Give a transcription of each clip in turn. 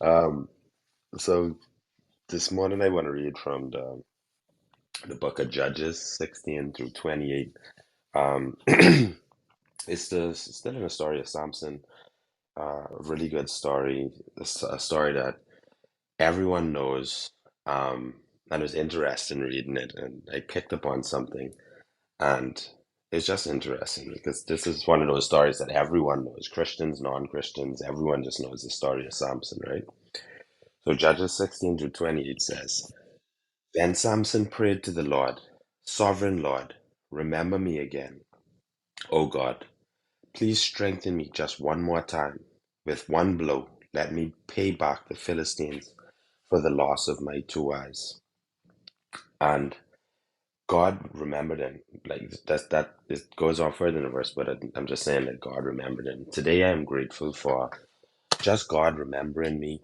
Um, so this morning I want to read from the book of Judges 16 through 28. Um, it's still in the story of Samson. A really good story. It's a story that everyone knows. Um, and it was interesting reading it, and I picked up on something, and it's just interesting because this is one of those stories that everyone knows, Christians, non-Christians, everyone just knows the story of Samson, right? So Judges 16 through 28 says, Then Samson prayed to the Lord, Sovereign Lord, remember me again. O God, please strengthen me just one more time. With one blow, let me pay back the Philistines for the loss of my two eyes. And God remembered him. Like that it goes on further in the verse, but I'm just saying that God remembered him. Today I am grateful for just God remembering me.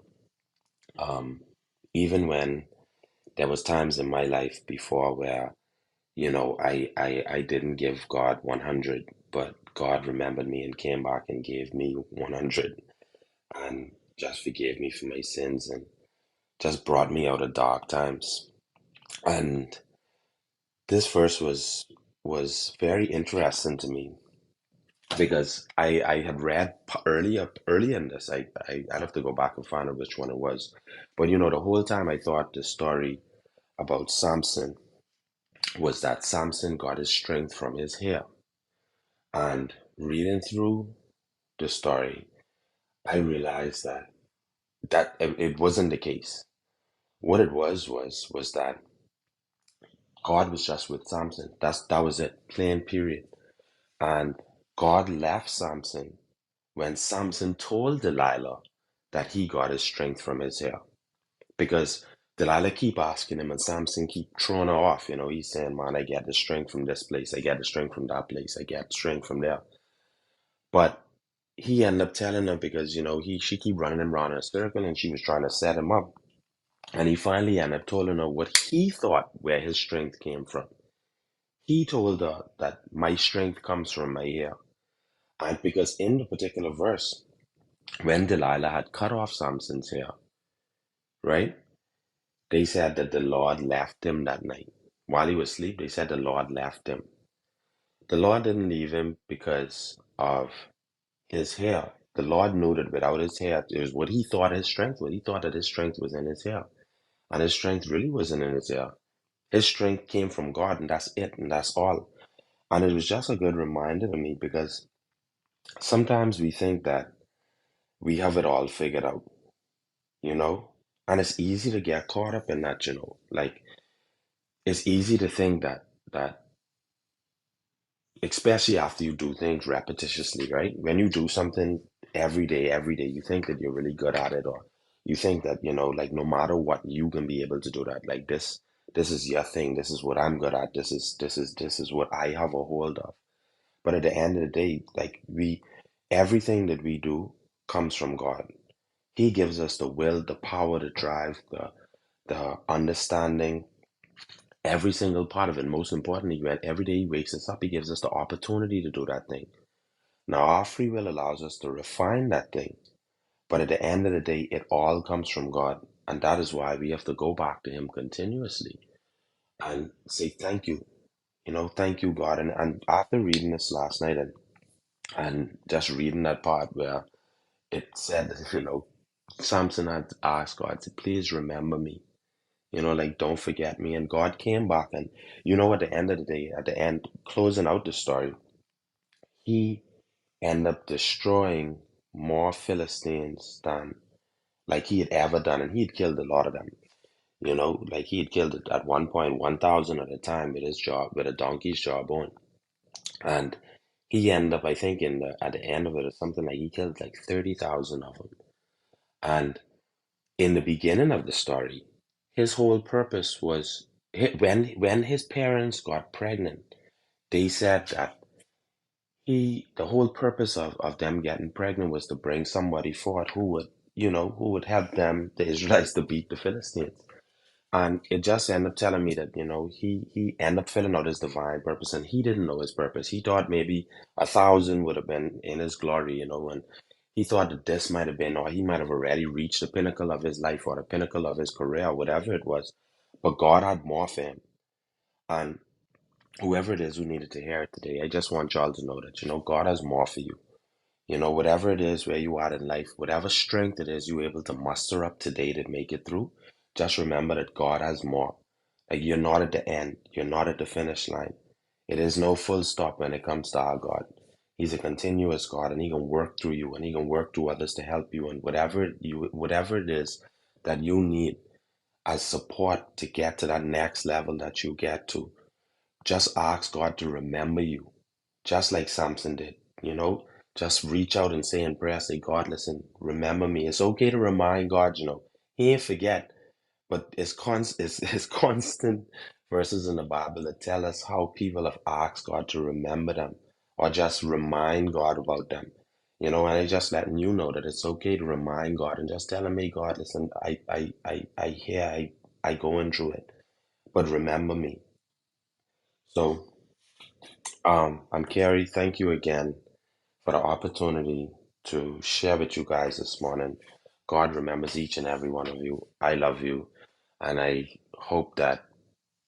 Um, Even when there was times in my life before where I didn't give God 100, but God remembered me and came back and gave me 100 and just forgave me for my sins and just brought me out of dark times. And this verse was very interesting to me because I had read early in this. I'd have to go back and find out which one it was. But the whole time I thought the story about Samson was that Samson got his strength from his hair. And reading through the story, I realized that it wasn't the case. What it was that God was just with Samson. That was it, plain period. And God left Samson when Samson told Delilah that he got his strength from his hair. Because Delilah keep asking him and Samson keep throwing her off. He's saying, man, I get the strength from this place. I get the strength from that place. I get strength from there. But he ended up telling her because, she keep running him around in a circle and she was trying to set him up. And he finally ended up telling her what he thought where his strength came from. He told her that my strength comes from my hair. And because in the particular verse, when Delilah had cut off Samson's hair, right? They said that the Lord left him that night. While he was asleep, they said the Lord left him. The Lord didn't leave him because of his hair. The Lord knew that without his hair, it was what he thought his strength was. He thought that his strength was in his hair. And his strength really wasn't in his hair. His strength came from God, and that's it, and that's all. And it was just a good reminder to me because sometimes we think that we have it all figured out, you know? And it's easy to get caught up in that. Like it's easy to think that especially after you do things repetitiously, right? When you do something every day, you think that you're really good at it, or you think that, like no matter what, you can be able to do that. Like this is your thing. This is what I'm good at. This is what I have a hold of. But at the end of the day, like everything that we do comes from God. He gives us the will, the power, the drive, the understanding, every single part of it. Most importantly, when every day He wakes us up, He gives us the opportunity to do that thing. Now, our free will allows us to refine that thing, but at the end of the day, it all comes from God. And that is why we have to go back to Him continuously and say, thank you. Thank you, God. And after reading this last night and just reading that part where it said, Samson had asked God to please remember me, like don't forget me. And God came back and, at the end of the day, at the end, closing out the story, He ended up destroying more Philistines than like he had ever done, and he had killed a lot of them. Like he had killed it at one point 1,000 at a time with his jaw, with a donkey's jawbone, and he ended up, I think, at the end of it or something like he killed like 30,000 of them. And in the beginning of the story, his whole purpose was when his parents got pregnant, they said that the whole purpose of them getting pregnant was to bring somebody forth who would help them, the Israelites, to beat the Philistines. And it just ended up telling me that, he ended up filling out his divine purpose and he didn't know his purpose. He thought maybe 1,000 would have been in his glory, and He thought that this might have been, or he might have already reached the pinnacle of his life or the pinnacle of his career, or whatever it was. But God had more for him. And whoever it is who needed to hear it today, I just want y'all to know that, God has more for you. Whatever it is where you are in life, whatever strength it is you're able to muster up today to make it through, just remember that God has more. Like, you're not at the end, you're not at the finish line. It is no full stop when it comes to our God. He's a continuous God, and He can work through you, and He can work through others to help you, and whatever it is that you need as support to get to that next level that you get to. Just ask God to remember you, just like Samson did. Just reach out and say in prayer, say, God, listen, remember me. It's okay to remind God, He ain't forget, but it's constant verses in the Bible that tell us how people have asked God to remember them or just remind God about them. And I just letting you know that it's okay to remind God and just tell him, hey, God, listen, I hear, I going through it, but remember me. So, I'm Kerry. Thank you again for the opportunity to share with you guys this morning. God remembers each and every one of you. I love you, and I hope that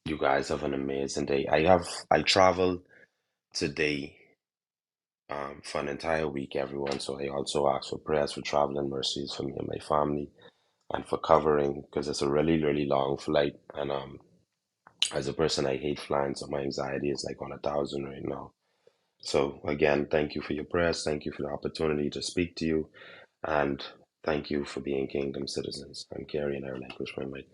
you guys have an amazing day. I traveled today for an entire week, everyone. So I also ask for prayers for traveling mercies for me and my family, and for covering because it's a really, really long flight. And as a person, I hate flying, so my anxiety is like on 1,000 right now. So again, thank you for your prayers. Thank you for the opportunity to speak to you. And thank you for being kingdom citizens. I'm Carrie and I relinquish my mic.